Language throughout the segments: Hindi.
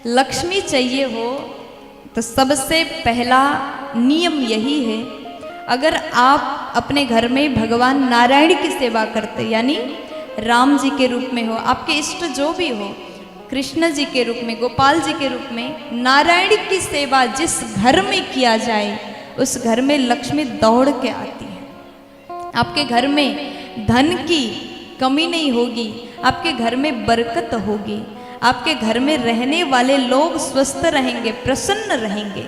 लक्ष्मी चाहिए हो तो सबसे पहला नियम यही है, अगर आप अपने घर में भगवान नारायण की सेवा करते, यानी राम जी के रूप में हो, आपके इष्ट जो भी हो, कृष्ण जी के रूप में, गोपाल जी के रूप में, नारायण की सेवा जिस घर में किया जाए उस घर में लक्ष्मी दौड़ के आती है। आपके घर में धन की कमी नहीं होगी, आपके घर में बरकत होगी, आपके घर में रहने वाले लोग स्वस्थ रहेंगे, प्रसन्न रहेंगे।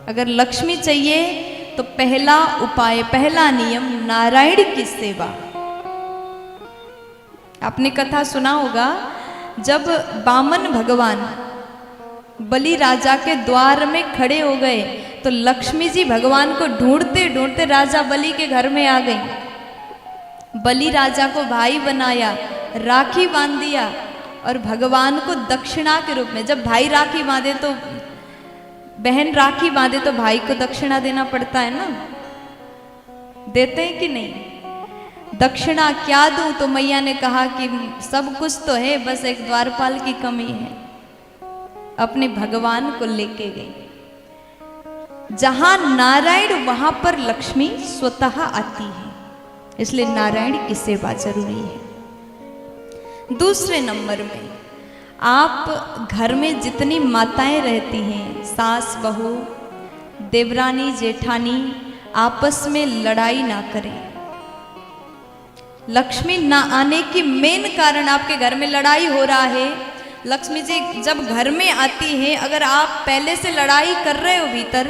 अगर लक्ष्मी चाहिए तो पहला उपाय, पहला नियम नारायण की सेवा। आपने कथा सुना होगा, जब वामन भगवान बलि राजा के द्वार में खड़े हो गए तो लक्ष्मी जी भगवान को ढूंढते ढूंढते राजा बलि के घर में आ गई। बलि राजा को भाई बनाया, राखी बांध दिया और भगवान को दक्षिणा के रूप में, जब भाई राखी बांधे तो, बहन राखी बांधे तो भाई को दक्षिणा देना पड़ता है ना, देते हैं कि नहीं? दक्षिणा क्या दूं? तो मैया ने कहा कि सब कुछ तो है, बस एक द्वारपाल की कमी है। अपने भगवान को लेके गई। जहां नारायण वहां पर लक्ष्मी स्वतः आती है, इसलिए नारायण की सेवा जरूरी है। दूसरे नंबर में, आप घर में जितनी माताएं रहती हैं, सास बहू, देवरानी जेठानी, आपस में लड़ाई ना करें। लक्ष्मी ना आने की मेन कारण आपके घर में लड़ाई हो रहा है। लक्ष्मी जी जब घर में आती हैं, अगर आप पहले से लड़ाई कर रहे हो भीतर,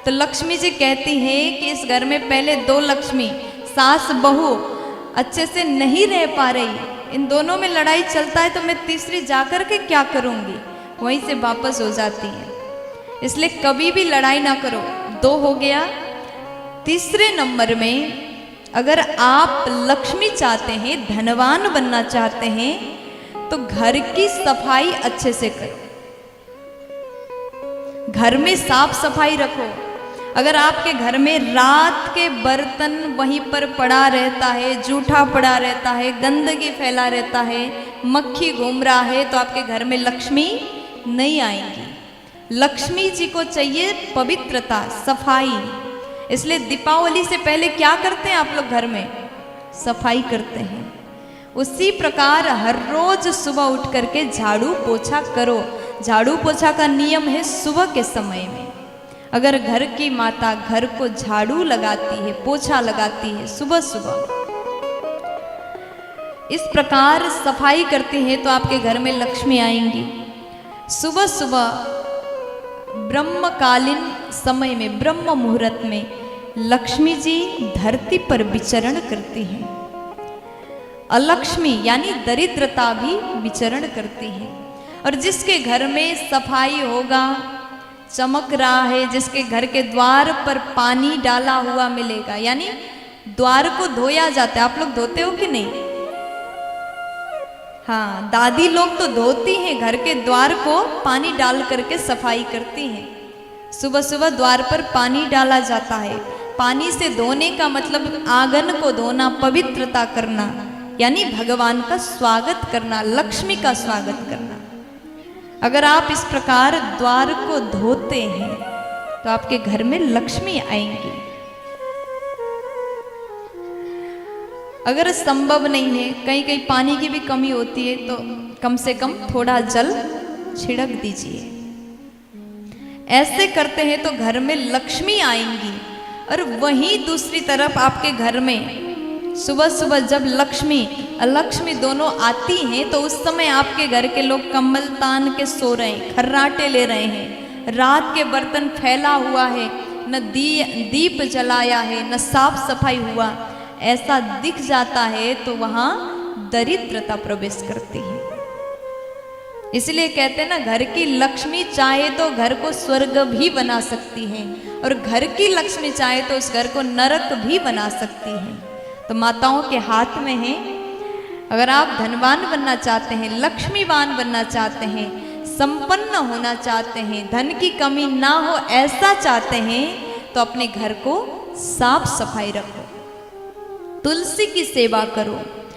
तो लक्ष्मी जी कहती हैं कि इस घर में पहले दो लक्ष्मी, सास बहू अच्छे से नहीं रह पा रही, इन दोनों में लड़ाई चलता है, तो मैं तीसरी जाकर के क्या करूंगी, वहीं से वापस हो जाती है। इसलिए कभी भी लड़ाई ना करो। दो हो गया। तीसरे नंबर में, अगर आप लक्ष्मी चाहते हैं, धनवान बनना चाहते हैं, तो घर की सफाई अच्छे से करो, घर में साफ सफाई रखो। अगर आपके घर में रात के बर्तन वहीं पर पड़ा रहता है, जूठा पड़ा रहता है, गंदगी फैला रहता है, मक्खी घूम रहा है, तो आपके घर में लक्ष्मी नहीं आएंगी। लक्ष्मी जी को चाहिए पवित्रता, सफाई। इसलिए दीपावली से पहले क्या करते हैं आप लोग? घर में सफाई करते हैं। उसी प्रकार हर रोज सुबह उठ करके झाड़ू पोछा करो। झाड़ू पोछा का नियम है सुबह के समय में। अगर घर की माता घर को झाड़ू लगाती है, पोछा लगाती है सुबह सुबह, इस प्रकार सफाई करती है, तो आपके घर में लक्ष्मी आएंगी। सुबह सुबह ब्रह्मकालीन समय में, ब्रह्म मुहूर्त में लक्ष्मी जी धरती पर विचरण करती हैं। अलक्ष्मी यानी दरिद्रता भी विचरण करती है। और जिसके घर में सफाई होगा, चमक रहा है, जिसके घर के द्वार पर पानी डाला हुआ मिलेगा, यानी द्वार को धोया जाता है। आप लोग धोते हो कि नहीं? हाँ, दादी लोग तो धोती हैं, घर के द्वार को पानी डाल करके सफाई करती हैं। सुबह सुबह द्वार पर पानी डाला जाता है। पानी से धोने का मतलब आंगन को धोना, पवित्रता करना, यानी भगवान का स्वागत करना, लक्ष्मी का स्वागत करना। अगर आप इस प्रकार द्वार को धोते हैं तो आपके घर में लक्ष्मी आएंगी। अगर संभव नहीं है, कहीं कहीं पानी की भी कमी होती है, तो कम से कम थोड़ा जल छिड़क दीजिए। ऐसे करते हैं तो घर में लक्ष्मी आएंगी। और वहीं दूसरी तरफ आपके घर में सुबह सुबह जब लक्ष्मी अलक्ष्मी दोनों आती हैं, तो उस समय आपके घर के लोग कंबल तान के सो रहे हैं, खर्राटे ले रहे हैं, रात के बर्तन फैला हुआ है, न दीप जलाया है, न साफ सफाई हुआ, ऐसा दिख जाता है, तो वहां दरिद्रता प्रवेश करती है। इसलिए कहते हैं ना, घर की लक्ष्मी चाहे तो घर को स्वर्ग भी बना सकती है, और घर की लक्ष्मी चाहे तो उस घर को नरक भी बना सकती है। तो माताओं के हाथ में है। अगर आप धनवान बनना चाहते हैं, लक्ष्मीवान बनना चाहते हैं, संपन्न होना चाहते हैं, धन की कमी ना हो ऐसा चाहते हैं, तो अपने घर को साफ सफाई रखो, तुलसी की सेवा करो,